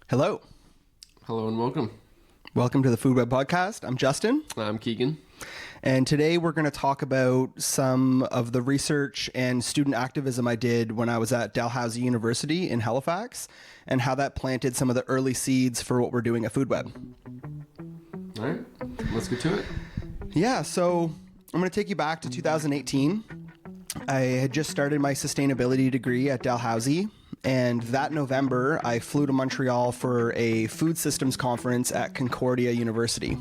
Hello. Hello and welcome. Welcome to the Food Web Podcast. I'm Justin. I'm Keegan. And today we're going to talk about some of the research and student activism I did when I was at Dalhousie University in Halifax and how that planted some of the early seeds for what we're doing at Food Web. All right, let's get to it. Yeah, so I'm going to take you back to 2018. I had just started my sustainability degree at Dalhousie. And that November, I flew to Montreal for a food systems conference at Concordia University.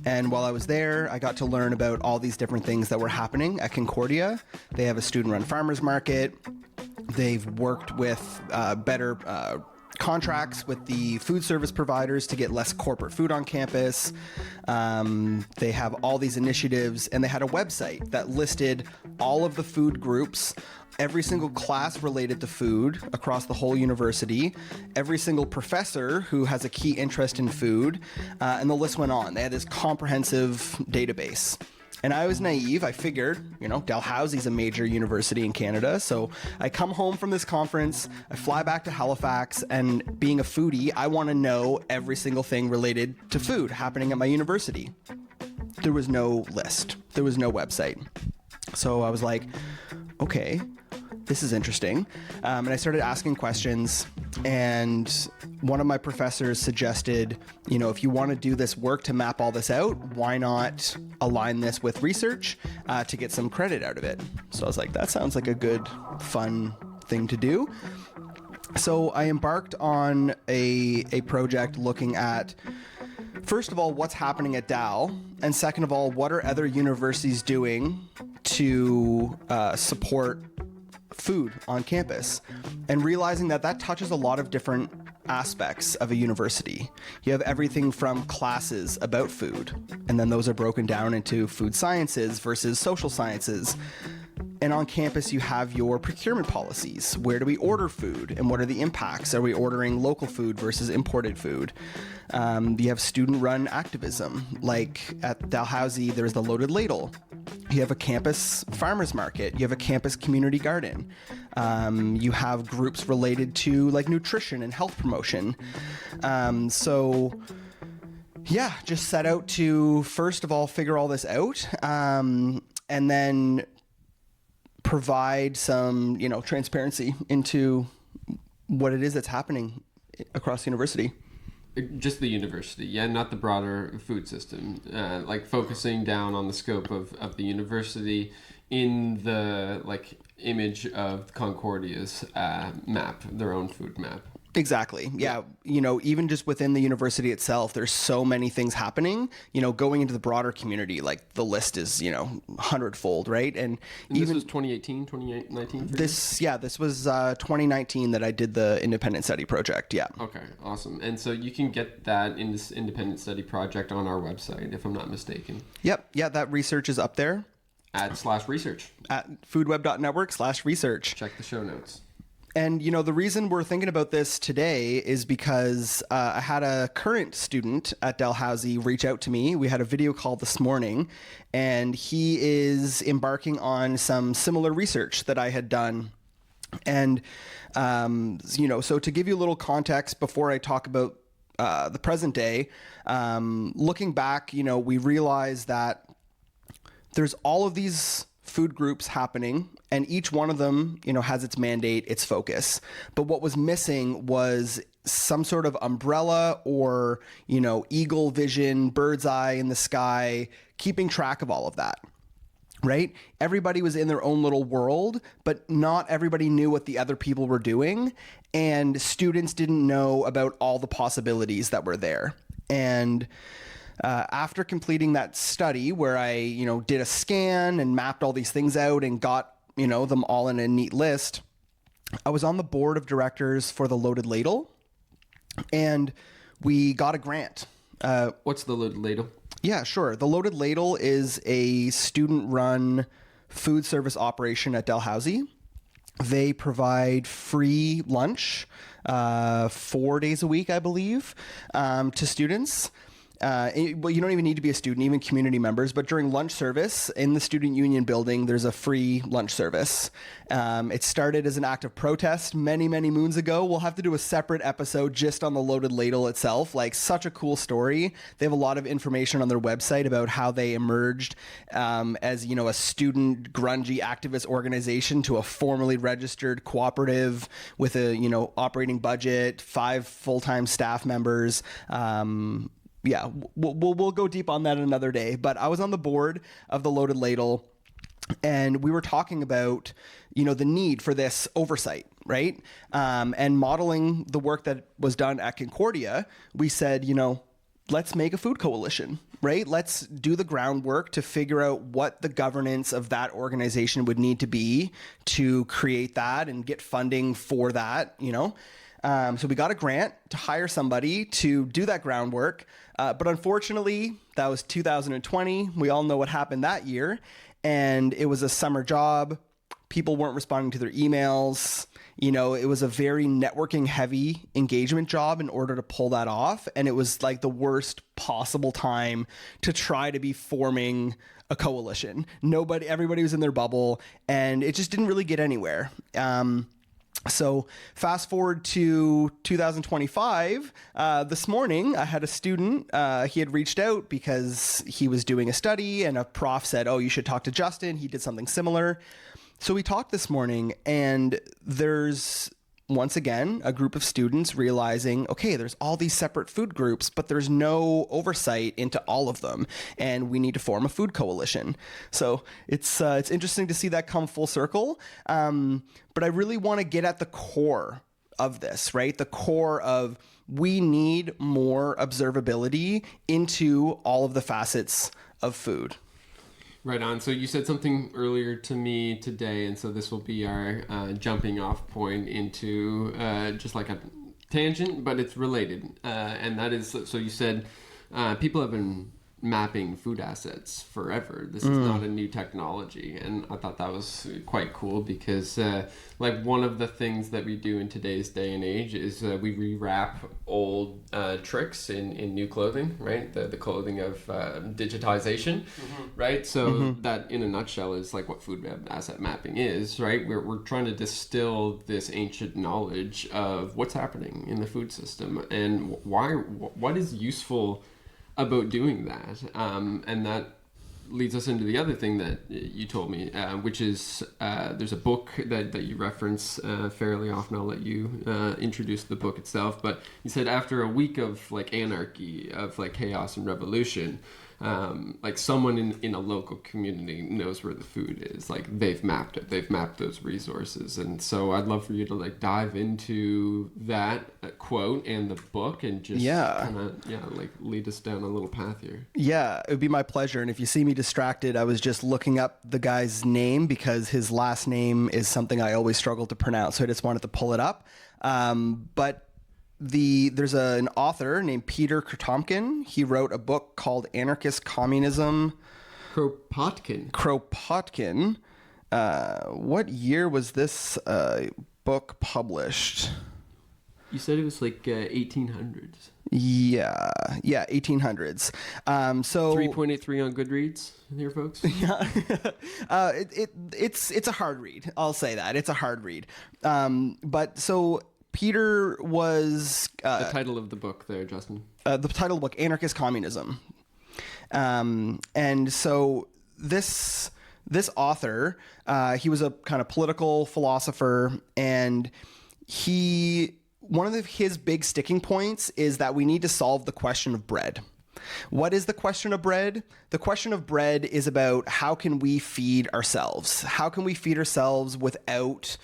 And while I was there, I got to learn about all these different things that were happening at Concordia. They have a student-run farmers market. They've worked with better contracts with the food service providers to get less corporate food on campus. They have all these initiatives, and they had a website that listed all of the food groups, every single class related to food across the whole university, every single professor who has a key interest in food, and the list went on. They had this comprehensive database. And I was naive. I figured, Dalhousie's a major university in Canada. So I come home from this conference, I fly back to Halifax, and being a foodie, I want to know every single thing related to food happening at my university. There was no list. There was no website. So I was like, okay, this is interesting. And I started asking questions, and one of my professors suggested, if you want to do this work to map all this out, why not align this with research to get some credit out of it? So I was like, that sounds like a good, fun thing to do. So I embarked on a project looking at, first of all, what's happening at Dal, and second of all, what are other universities doing to support food on campus, and realizing that touches a lot of different aspects of a university. You have everything from classes about food, and then those are broken down into food sciences versus social sciences. And on campus, you have your procurement policies. Where do we order food, and what are the impacts? Are we ordering local food versus imported food? You have student-run activism. Like at Dalhousie, there's the Loaded Ladle. You have a campus farmers market. You have a campus community garden. You have groups related to like nutrition and health promotion. Just set out to, first of all, figure all this out, and then provide some, transparency into what it is that's happening across the university. Just the university, yeah, not the broader food system. Like focusing down on the scope of the university in the image of Concordia's map, their own food map. Exactly. Yeah. Even just within the university itself, there's so many things happening, going into the broader community, like the list is, 100-fold, right? And this was 2018, 2019? This was 2019 that I did the independent study project. Yeah. Okay. Awesome. And so you can get that in this independent study project on our website, if I'm not mistaken. Yep. Yeah. That research is up there. /research. At foodweb.network/research. Check the show notes. And, the reason we're thinking about this today is because I had a current student at Dalhousie reach out to me. We had a video call this morning, and he is embarking on some similar research that I had done. And, so to give you a little context before I talk about the present day, looking back, we realized that there's all of these food groups happening, and each one of them, has its mandate, its focus. But what was missing was some sort of umbrella or, eagle vision, bird's eye in the sky, keeping track of all of that, right? Everybody was in their own little world, but not everybody knew what the other people were doing, and students didn't know about all the possibilities that were there. And after completing that study where I, did a scan and mapped all these things out and got, them all in a neat list, I was on the board of directors for the Loaded Ladle, and we got a grant. What's the Loaded Ladle? Yeah, sure. The Loaded Ladle is a student-run food service operation at Dalhousie. They provide free lunch 4 days a week, I believe, to students. Well, you don't even need to be a student, even community members, but during lunch service in the student union building, there's a free lunch service. It started as an act of protest many, many moons ago. We'll have to do a separate episode just on the Loaded Ladle itself. Like, such a cool story. They have a lot of information on their website about how they emerged as, you know, a student grungy activist organization to a formally registered cooperative with a, you know, operating budget, 5 full-time staff members. Yeah, we'll go deep on that another day. But I was on the board of the Loaded Ladle, and we were talking about, you know, the need for this oversight, right? And modeling the work that was done at Concordia, we said, you know, let's make a food coalition, right? Let's do the groundwork to figure out what the governance of that organization would need to be to create that and get funding for that, you know? So we got a grant to hire somebody to do that groundwork. But unfortunately, that was 2020. We all know what happened that year. And it was a summer job. People weren't responding to their emails. You know, it was a very networking heavy engagement job in order to pull that off. And it was like the worst possible time to try to be forming a coalition. Everybody was in their bubble, and it just didn't really get anywhere. So fast forward to 2025, this morning I had a student, he had reached out because he was doing a study and a prof said, oh, you should talk to Justin. He did something similar. So we talked this morning, and there's once again a group of students realizing, okay, there's all these separate food groups, but there's no oversight into all of them, and we need to form a food coalition. So it's interesting to see that come full circle. But I really want to get at the core of this, right? The core of, we need more observability into all of the facets of food. Right on. So you said something earlier to me today, and so this will be our jumping off point into just like a tangent, but it's related. And that is, so you said people have been mapping food assets forever. This is not a new technology, and I thought that was quite cool because like one of the things that we do in today's day and age is we rewrap old tricks in new clothing, right? The clothing of digitization, right? So that in a nutshell is like what food asset mapping is, right? We're trying to distill this ancient knowledge of what's happening in the food system and what is useful about doing that. And that leads us into the other thing that you told me, which is there's a book that you reference fairly often. I'll let you introduce the book itself. But you said after a week of like anarchy, of like chaos and revolution, like someone in a local community knows where the food is. Like they've mapped it. They've mapped those resources. And so I'd love for you to like dive into that quote and the book and just kind of like lead us down a little path here. Yeah, it would be my pleasure. And if you see me distracted, I was just looking up the guy's name because his last name is something I always struggle to pronounce. So I just wanted to pull it up. But there's an author named Peter Kropotkin. He wrote a book called Anarchist Communism. Kropotkin. What year was this book published? You said it was like 1800s. Yeah, 1800s. So 3.83 on Goodreads here, folks. Yeah, it's a hard read. I'll say that it's a hard read. But so Peter was the title of the book there, Justin. The title of the book, Anarchist Communism. And so this author, he was a kind of political philosopher, and one of his big sticking points is that we need to solve the question of bread. What is the question of bread? The question of bread is about how can we feed ourselves? How can we feed ourselves without,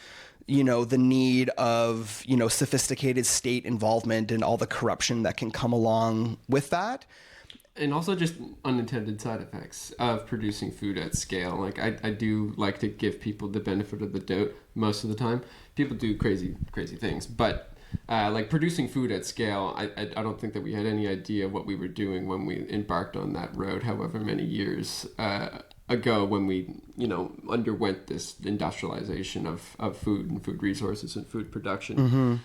the need of, sophisticated state involvement and all the corruption that can come along with that. And also just unintended side effects of producing food at scale. Like I do like to give people the benefit of the doubt most of the time. People do crazy things, but like producing food at scale, I don't think that we had any idea what we were doing when we embarked on that road, however many years ago when we, underwent this industrialization of food and food resources and food production.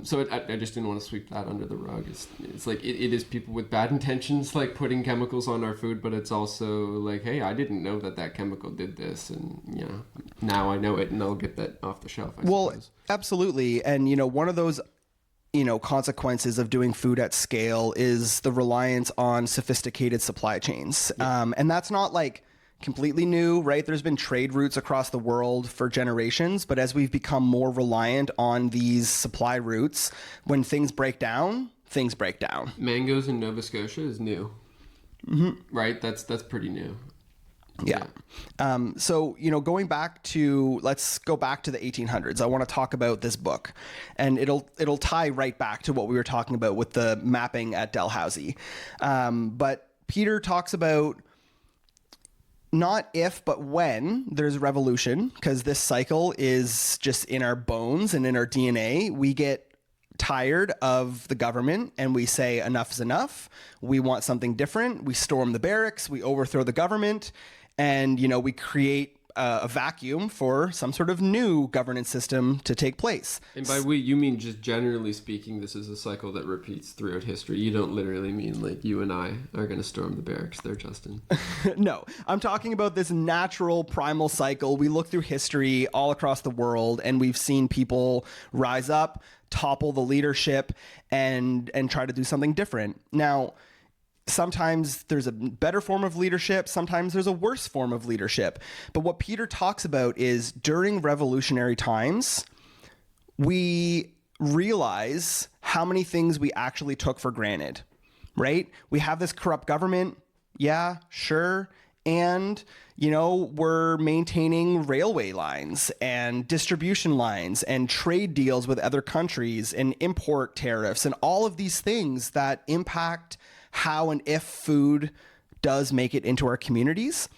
So I just didn't want to sweep that under the rug. It's like it is people with bad intentions like putting chemicals on our food, but it's also like, hey, I didn't know that chemical did this, and now I know it, and I'll get that off the shelf. I suppose. Absolutely. And one of those consequences of doing food at scale is the reliance on sophisticated supply chains. And that's not like completely new, right? There's been trade routes across the world for generations, but as we've become more reliant on these supply routes, when things break down, things break down. Mangoes in Nova Scotia is new, right? That's pretty new. Yeah. So, going back to, let's go back to the 1800s. I want to talk about this book, and it'll tie right back to what we were talking about with the mapping at Dalhousie. But Peter talks about not if, but when there's a revolution, because this cycle is just in our bones and in our DNA. We get tired of the government and we say enough is enough. We want something different. We storm the barracks. We overthrow the government. And, we create a vacuum for some sort of new governance system to take place. And by we, you mean just generally speaking, this is a cycle that repeats throughout history. You don't literally mean like you and I are going to storm the barracks there, Justin. No, I'm talking about this natural primal cycle. We look through history all across the world, and we've seen people rise up, topple the leadership, and try to do something different. Now, sometimes there's a better form of leadership. Sometimes there's a worse form of leadership. But what Peter talks about is during revolutionary times, we realize how many things we actually took for granted, right? We have this corrupt government. Yeah, sure. And, we're maintaining railway lines and distribution lines and trade deals with other countries and import tariffs and all of these things that impact how and if food does make it into our communities.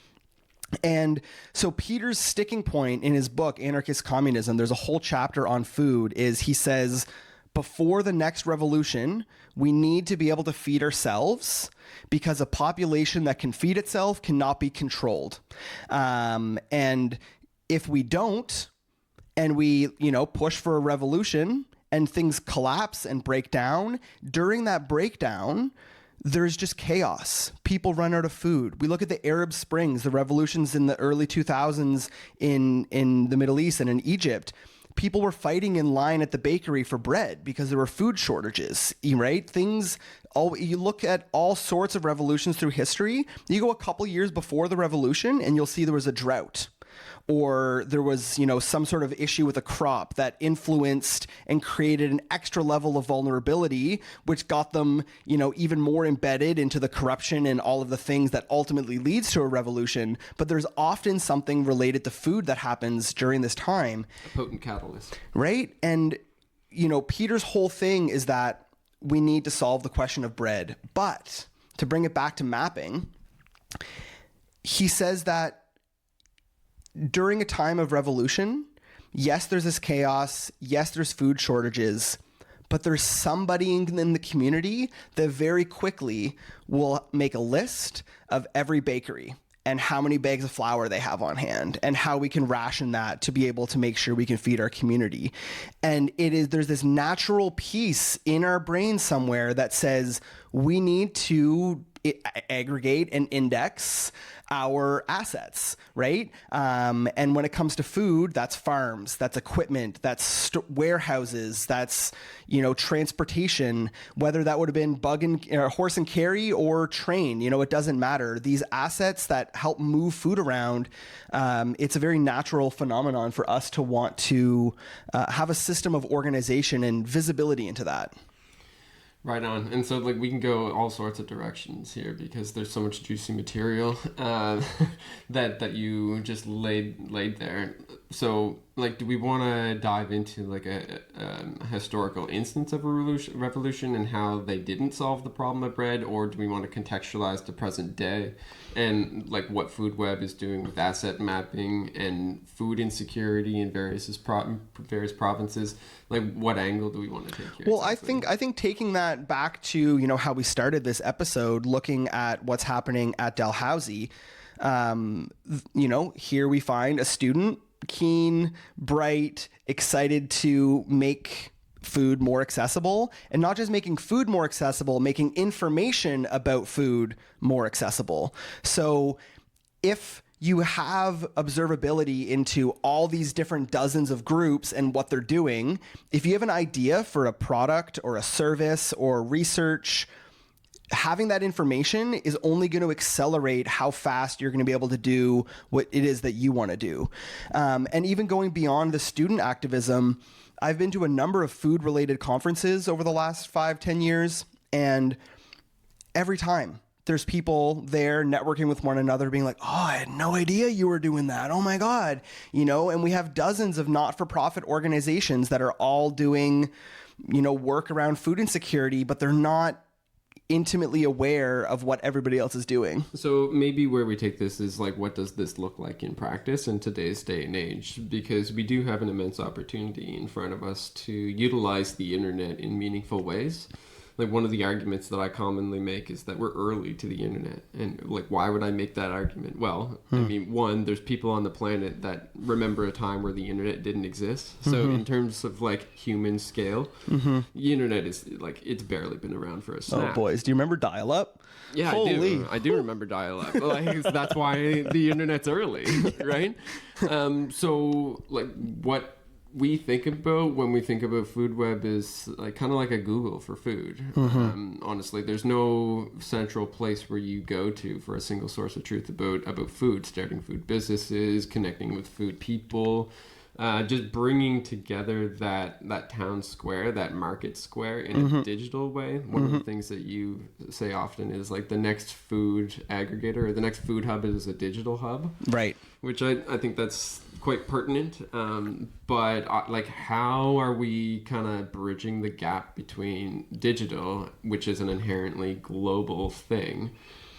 And so Peter's sticking point in his book, Anarchist Communism, there's a whole chapter on food, is he says, before the next revolution, we need to be able to feed ourselves, because a population that can feed itself cannot be controlled. And if we don't, and we, push for a revolution and things collapse and break down, during that breakdown, there's just chaos. People run out of food. We look at the Arab Springs, the revolutions in the early 2000s in the Middle East and in Egypt. People were fighting in line at the bakery for bread because there were food shortages, right? You look at all sorts of revolutions through history. You go a couple years before the revolution and you'll see there was a drought, or there was, some sort of issue with a crop that influenced and created an extra level of vulnerability, which got them, even more embedded into the corruption and all of the things that ultimately leads to a revolution. But there's often something related to food that happens during this time. A potent catalyst. Right? And, Peter's whole thing is that we need to solve the question of bread. But to bring it back to mapping, he says that during a time of revolution, yes, there's this chaos. Yes, there's food shortages, but there's somebody in the community that very quickly will make a list of every bakery and how many bags of flour they have on hand and how we can ration that to be able to make sure we can feed our community. And there's this natural piece in our brain somewhere that says we need to aggregate and index our assets, right? And when it comes to food, that's farms, that's equipment, that's warehouses, that's, transportation, whether that would have been horse and carry or train, it doesn't matter. These assets that help move food around, it's a very natural phenomenon for us to want to have a system of organization and visibility into that. Right on. And so we can go all sorts of directions here because there's so much juicy material that you just laid there. So do we want to dive into a historical instance of a revolution and how they didn't solve the problem of bread, or do we want to contextualize the present day and what Food Web is doing with asset mapping and food insecurity in various provinces? What angle do we want to take here? Well, exactly? I think taking that back to how we started this episode, looking at what's happening at Dalhousie. Here we find a student, keen, bright, excited to make food more accessible, and not just making food more accessible, making information about food more accessible. So if you have observability into all these different dozens of groups and what they're doing, if you have an idea for a product or a service or research, having that information is only going to accelerate how fast you're going to be able to do what it is that you want to do. And even going beyond the student activism, I've been to a number of food-related conferences over the last 5-10 years, and every time there's people there networking with one another being like, oh, I had no idea you were doing that. Oh my God. And we have dozens of not-for-profit organizations that are all doing, work around food insecurity, but they're not intimately aware of what everybody else is doing. So maybe where we take this is like, what does this look like in practice in today's day and age? Because we do have an immense opportunity in front of us to utilize the internet in meaningful ways. Like, one of the arguments that I commonly make is that we're early to the internet. And like, why would I make that argument? Well, I mean, one, there's people on the planet that remember a time where the internet didn't exist. So in terms of like human scale, the internet is like, it's barely been around for a snap. Oh boys, do you remember dial-up? Yeah, Holy. I do remember dial-up. Like, that's why the internet's early, right? So like, what we think about when we think about food web is like kind of like a Google for food. Honestly, there's no central place where you go to for a single source of truth about food, starting food businesses, connecting with food people, just bringing together that town square, that market square in a digital way. One of the things that you say often is like the next food aggregator or the next food hub is a digital hub. Right. Which I think that's quite pertinent. But like, how are we kind of bridging the gap between digital, which is an inherently global thing,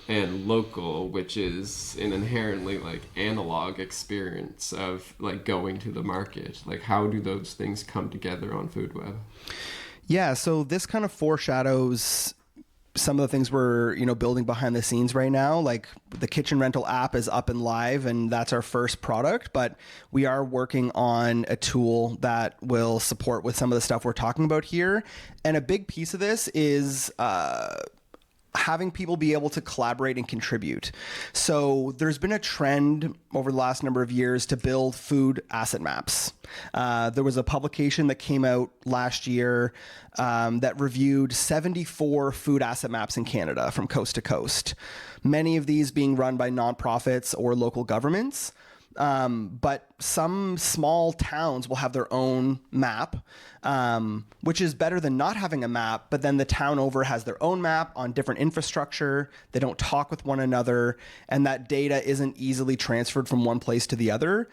and local, which is an inherently like analog experience of like going to the market? Like, how do those things come together on food web? Yeah, so this kind of foreshadows some of the things we're building behind the scenes right now. Like, the kitchen rental app is up and live, and that's our first product, but we are working on a tool that will support with some of the stuff we're talking about here. And a big piece of this is having people be able to collaborate and contribute. So there's been a trend over the last number of years to build food asset maps. There was a publication that came out last year that reviewed 74 food asset maps in Canada from coast to coast, many of these being run by nonprofits or local governments. But some small towns will have their own map, which is better than not having a map, but then the town over has their own map on different infrastructure. They don't talk with one another, and that data isn't easily transferred from one place to the other.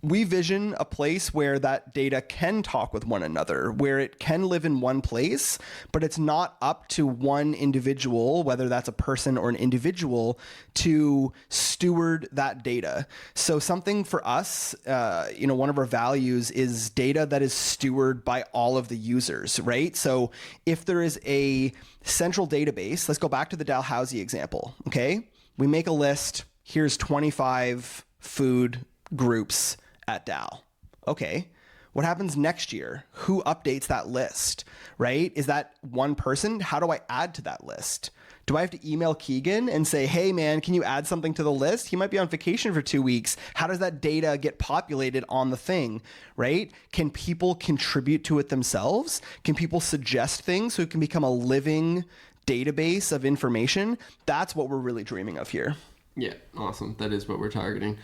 We vision a place where that data can talk with one another, where it can live in one place, but it's not up to one individual, whether that's a person or an individual, to steward that data. So something for us, one of our values is data that is stewarded by all of the users, right? So if there is a central database, let's go back to the Dalhousie example, okay? We make a list, here's 25 food groups at Dal. Okay. What happens next year? Who updates that list, right? Is that one person? How do I add to that list? Do I have to email Keegan and say, hey man, can you add something to the list? He might be on vacation for 2 weeks. How does that data get populated on the thing, right? Can people contribute to it themselves? Can people suggest things so it can become a living database of information? That's what we're really dreaming of here. Yeah, awesome. That is what we're targeting.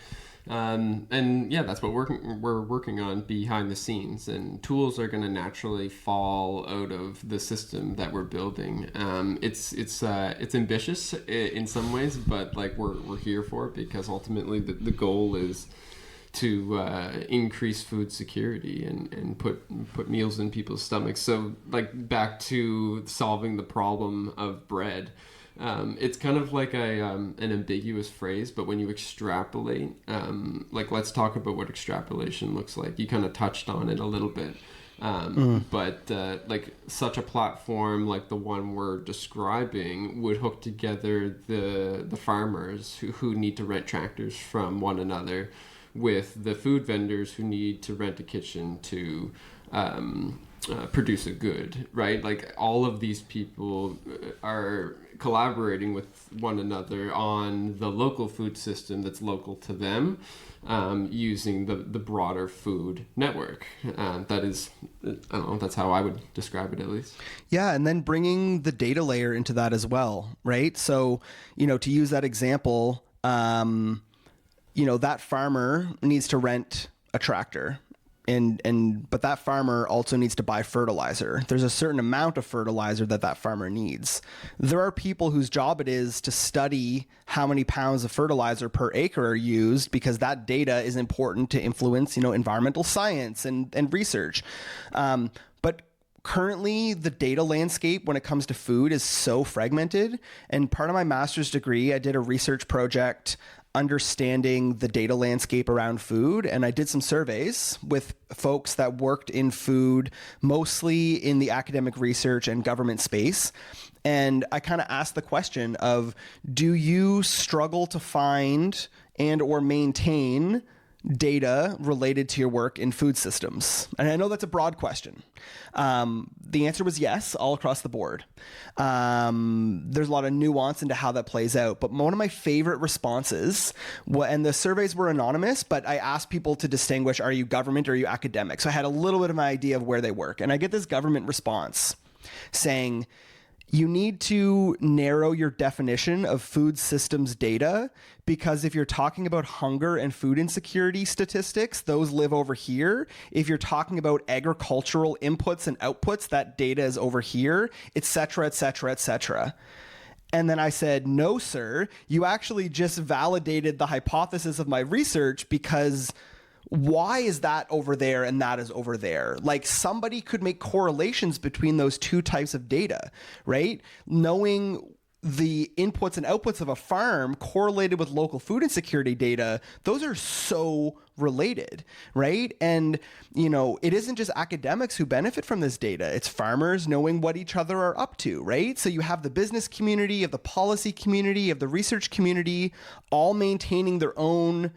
And yeah, that's what we're working on behind the scenes, and tools are going to naturally fall out of the system that we're building. It's ambitious in some ways, but like we're here for it, because ultimately the goal is to increase food security and put meals in people's stomachs. So like, back to solving the problem of bread. It's kind of like an ambiguous phrase, but when you extrapolate, like, let's talk about what extrapolation looks like. You kind of touched on it a little bit. But like such a platform like the one we're describing would hook together the farmers who need to rent tractors from one another with the food vendors who need to rent a kitchen to produce a good, right? Like all of these people are collaborating with one another on the local food system that's local to them, using the broader food network. That is, I don't know, that's how I would describe it at least. Yeah, and then bringing the data layer into that as well, right? So, you know, to use that example, you know, that farmer needs to rent a tractor. But that farmer also needs to buy fertilizer. There's a certain amount of fertilizer that farmer needs. There are people whose job it is to study how many pounds of fertilizer per acre are used, because that data is important to influence, you know, environmental science and research. But currently the data landscape when it comes to food is so fragmented. And part of my master's degree, I did a research project understanding the data landscape around food. And I did some surveys with folks that worked in food, mostly in the academic research and government space. And I kind of asked the question of, do you struggle to find and or maintain data related to your work in food systems? And I know that's a broad question. The answer was yes, all across the board. There's a lot of nuance into how that plays out. But one of my favorite responses, and the surveys were anonymous, but I asked people to distinguish, are you government or are you academic? So I had a little bit of an idea of where they work. And I get this government response saying, you need to narrow your definition of food systems data, because if you're talking about hunger and food insecurity statistics, those live over here. If you're talking about agricultural inputs and outputs, that data is over here, et cetera, et cetera, et cetera. And then I said, no, sir, you actually just validated the hypothesis of my research, because why is that over there and that is over there? Like, somebody could make correlations between those two types of data, right? Knowing the inputs and outputs of a farm correlated with local food insecurity data, those are so related, right? And, you know, it isn't just academics who benefit from this data. It's farmers knowing what each other are up to, right? So you have the business community, you have the policy community, you have the research community, all maintaining their own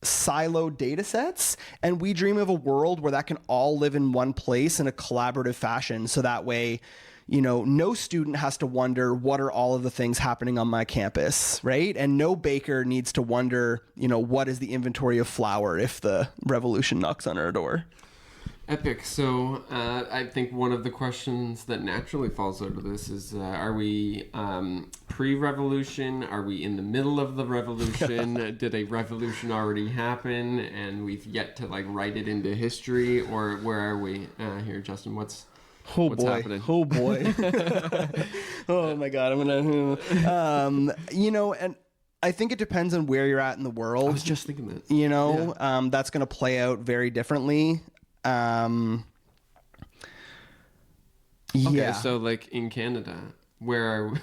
siloed data sets, and we dream of a world where that can all live in one place in a collaborative fashion, so that way, you know, no student has to wonder what are all of the things happening on my campus, right? And no baker needs to wonder, you know, what is the inventory of flour if the revolution knocks on our door. Epic. So I think one of the questions that naturally falls out of this is, are we pre-revolution? Are we in the middle of the revolution? Did a revolution already happen and we've yet to like write it into history? Or where are we here, Justin? What's happening? Oh boy. Oh my God. I'm gonna, you know, and I think it depends on where you're at in the world. I was just thinking that. You know, yeah. That's going to play out very differently. Okay, so like in Canada, where are we?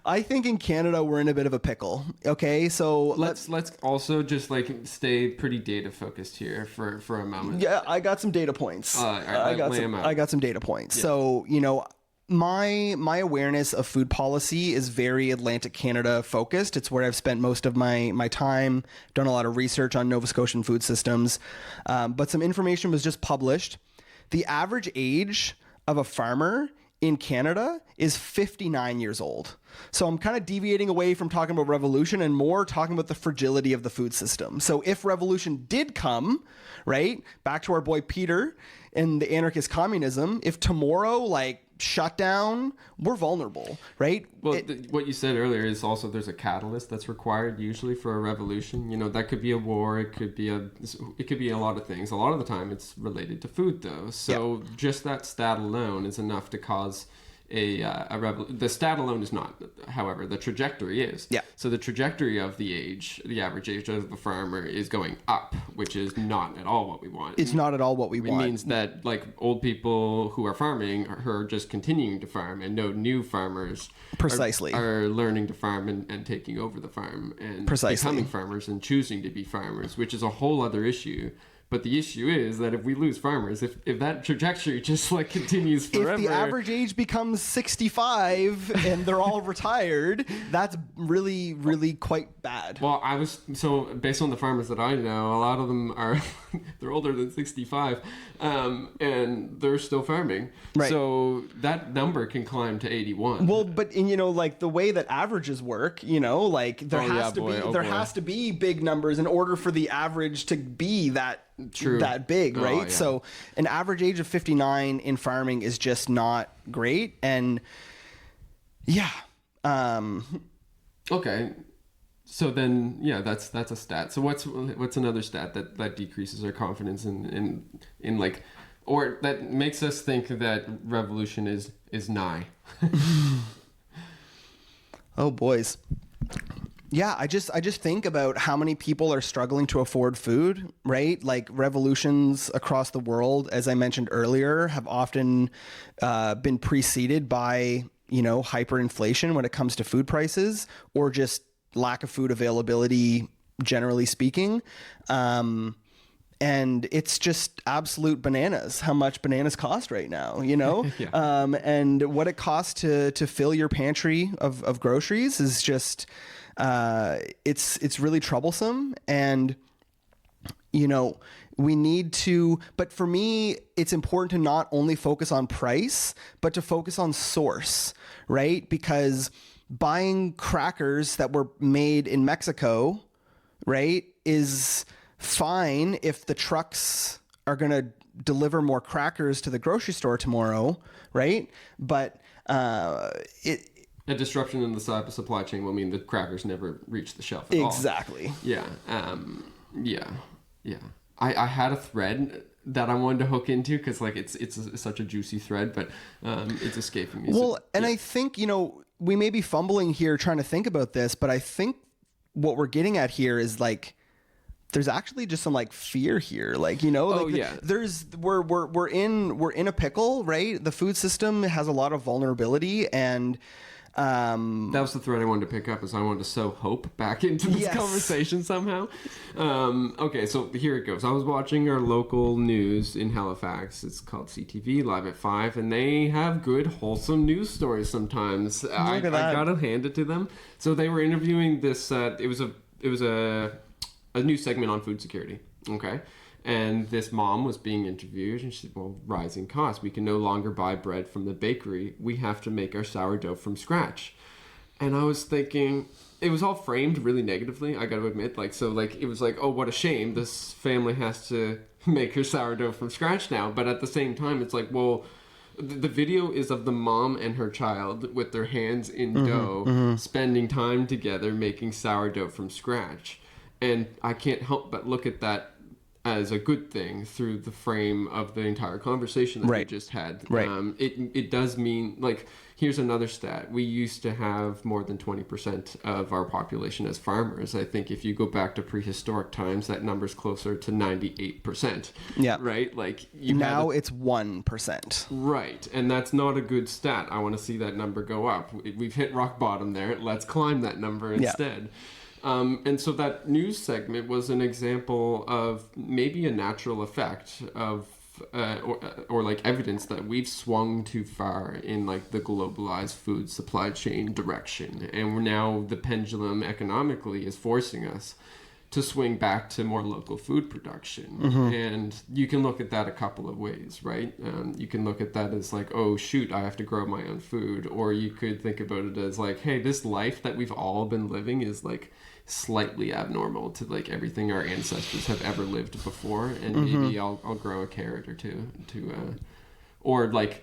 I think in Canada we're in a bit of a pickle. Okay, so let's also just like stay pretty data focused here for a moment. Yeah, I got some data points. I got some data points. Yeah. So, you know, my awareness of food policy is very Atlantic Canada focused. It's where I've spent most of my time, done a lot of research on Nova Scotian food systems. But some information was just published. The average age of a farmer in Canada is 59 years old. So I'm kind of deviating away from talking about revolution and more talking about the fragility of the food system. So if revolution did come, right, back to our boy Peter and the anarchist communism, if tomorrow, like, shut down, we're vulnerable, right? Well, what you said earlier is also there's a catalyst that's required usually for a revolution. You know, that could be a war, it could be a lot of things. A lot of the time it's related to food though. So just that stat alone is enough to cause the stat alone is not, however, the trajectory is. Yeah. So the trajectory of the average age of the farmer is going up, which is not at all what we want. It's not at all what we want. It means that like old people who are farming are just continuing to farm, and no new farmers Precisely. are learning to farm and taking over the farm and Precisely. becoming farmers and choosing to be farmers, which is a whole other issue. But the issue is that if we lose farmers, if that trajectory just like continues forever, if the average age becomes 65 and they're all retired, that's really, really quite bad. Well, so based on the farmers that I know, a lot of them are they're older than 65, and they're still farming. Right. So that number can climb to 81. Well, but like the way that averages work, like there boy. has to be big numbers in order for the average to be that big, right? Yeah. So an average age of 59 in farming is just not great, and yeah. Okay. So then, yeah, that's a stat. So what's another stat that decreases our confidence in like, or that makes us think that revolution is nigh? Oh, boys. Yeah, I just think about how many people are struggling to afford food, right? Like revolutions across the world, as I mentioned earlier, have often been preceded by, hyperinflation when it comes to food prices, or just lack of food availability, generally speaking. And it's just absolute bananas how much bananas cost right now, Yeah. And what it costs to fill your pantry of groceries is just, it's really troublesome. And, we need to, but for me, it's important to not only focus on price, but to focus on source, right? Because buying crackers that were made in Mexico, right, is fine if the trucks are going to deliver more crackers to the grocery store tomorrow, right? But a disruption in the supply chain will mean the crackers never reach the shelf at all. Exactly. Yeah. I had a thread that I wanted to hook into because like it's such a juicy thread, but it's escaping me. Well, and I think, we may be fumbling here trying to think about this, but I think what we're getting at here is like, there's actually just some like fear here, like, we're in a pickle, right? The food system has a lot of vulnerability, and that was the thread I wanted to pick up, is I wanted to sow hope back into this conversation somehow. Okay, so here it goes. I was watching our local news in Halifax. It's called CTV, live at 5, and they have good, wholesome news stories sometimes. I gotta hand it to them. So they were interviewing this. It was a new segment on food security. Okay. And this mom was being interviewed, and she said, well, rising costs. We can no longer buy bread from the bakery. We have to make our sourdough from scratch. And I was thinking, it was all framed really negatively, I got to admit. It was like, oh, what a shame. This family has to make her sourdough from scratch now. But at the same time, it's like, well, the video is of the mom and her child with their hands in dough, spending time together making sourdough from scratch. And I can't help but look at that as a good thing through the frame of the entire conversation that we just had. Right. It does mean, like, here's another stat. We used to have more than 20% of our population as farmers. I think if you go back to prehistoric times, that number's closer to 98%. Yeah. Right? Like, now it's 1%. Right. And that's not a good stat. I want to see that number go up. We've hit rock bottom there. Let's climb that number instead. Yeah. And so that news segment was an example of maybe a natural effect of, or like evidence that we've swung too far in like the globalized food supply chain direction. And now the pendulum economically is forcing us to swing back to more local food production. And you can look at that a couple of ways, right? You can look at that as like, oh shoot, I have to grow my own food. Or you could think about it as like, hey, this life that we've all been living is like slightly abnormal to like everything our ancestors have ever lived before, and maybe I'll grow a carrot or two to or like,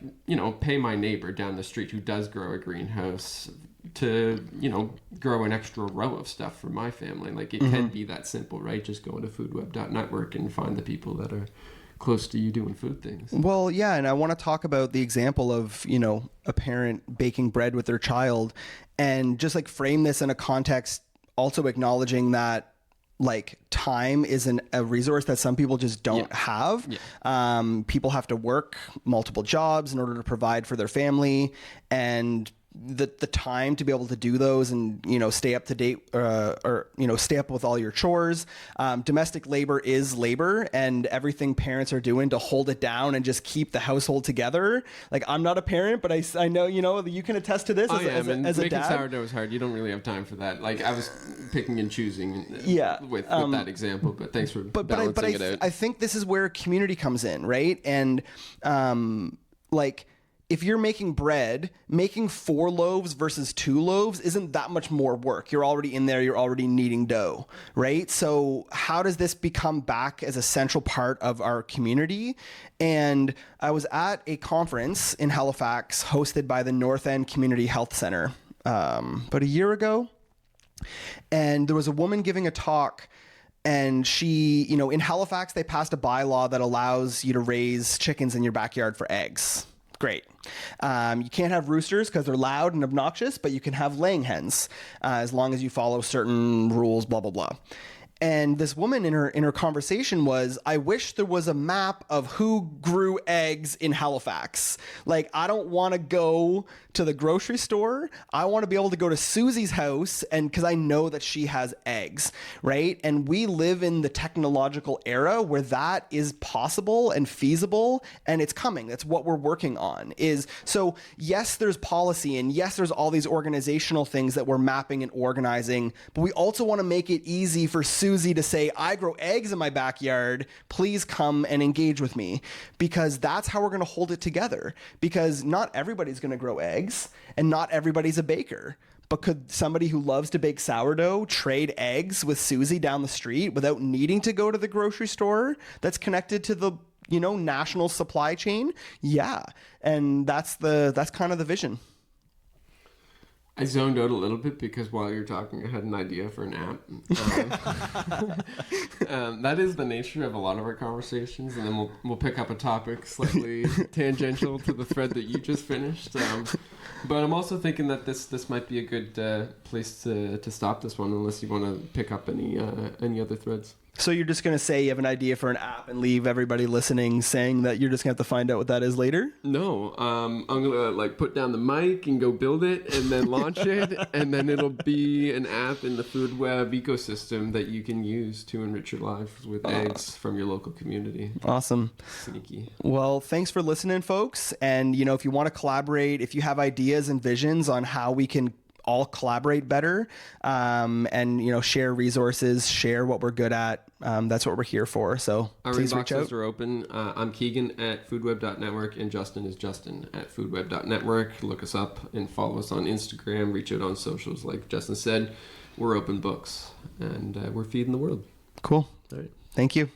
pay my neighbor down the street who does grow a greenhouse to, grow an extra row of stuff for my family. Like it can be that simple, right? Just go into foodweb.network and find the people that are close to you doing food things. Well, yeah, and I want to talk about the example of, a parent baking bread with their child, and just like frame this in a context, also acknowledging that like time is a resource that some people just don't have. People have to work multiple jobs in order to provide for their family, and the time to be able to do those and stay up to date or stay up with all your chores. Domestic labor is labor, and everything parents are doing to hold it down and just keep the household together. Like, I'm not a parent, but I know you can attest to this as a dad. Making sourdough is hard. You don't really have time for that. Like, I was picking and choosing with that example, but thanks for balancing it out. I think this is where community comes in, right? And like, if you're making bread, making 4 loaves versus 2 loaves isn't that much more work. You're already in there. You're already kneading dough, right? So how does this become back as a central part of our community? And I was at a conference in Halifax hosted by the North End Community Health Center about a year ago. And there was a woman giving a talk. And she, in Halifax, they passed a bylaw that allows you to raise chickens in your backyard for eggs. Great. You can't have roosters because they're loud and obnoxious, but you can have laying hens as long as you follow certain rules, blah, blah, blah. And this woman in her conversation was, I wish there was a map of who grew eggs in Halifax. Like, I don't want to go to the grocery store. I want to be able to go to Susie's house, and because I know that she has eggs, right? And we live in the technological era where that is possible and feasible, and it's coming. That's what we're working on. So yes, there's policy, and yes, there's all these organizational things that we're mapping and organizing, but we also want to make it easy for Susie to say, I grow eggs in my backyard, please come and engage with me, because that's how we're going to hold it together. Because not everybody's going to grow eggs, and not everybody's a baker. But could somebody who loves to bake sourdough trade eggs with Susie down the street without needing to go to the grocery store that's connected to the national supply chain? Yeah. And that's kind of the vision. I zoned out a little bit because while you're talking, I had an idea for an app. That is the nature of a lot of our conversations, and then we'll pick up a topic slightly tangential to the thread that you just finished. But I'm also thinking that this might be a good place to stop this one, unless you want to pick up any other threads. So you're just going to say you have an idea for an app and leave everybody listening saying that you're just going to have to find out what that is later? No. I'm going to put down the mic and go build it and then launch it. And then it'll be an app in the food web ecosystem that you can use to enrich your lives with eggs from your local community. Awesome. Sneaky. Well, thanks for listening, folks. And, if you want to collaborate, if you have ideas and visions on how we can all collaborate better, and share resources, share what we're good at. That's what we're here for. So our please reach out. inboxes are open. I'm Keegan at foodweb.network, and Justin is Justin at foodweb.network. Look us up and follow us on Instagram. Reach out on socials. Like Justin said, we're open books, and we're feeding the world. Cool. All right. Thank you.